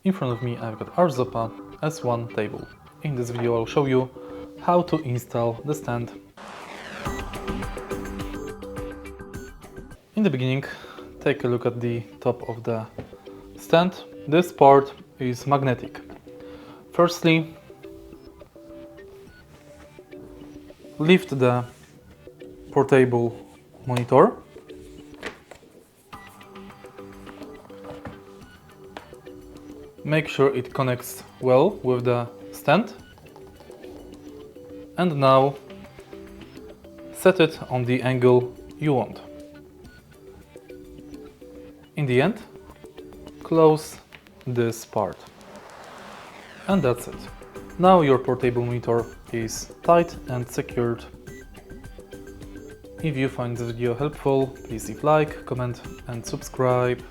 In front of me I've got Arzopa S1 Table. In this video I'll show you how to install the stand. In the beginning, take a look at the top of the stand. This part is magnetic. Firstly, lift the portable monitor. Make sure it connects well with the stand. And now set it on the angle you want. In the end, close this part. And that's it. Now your portable monitor is tight and secured. If you find this video helpful, please leave like, comment and subscribe.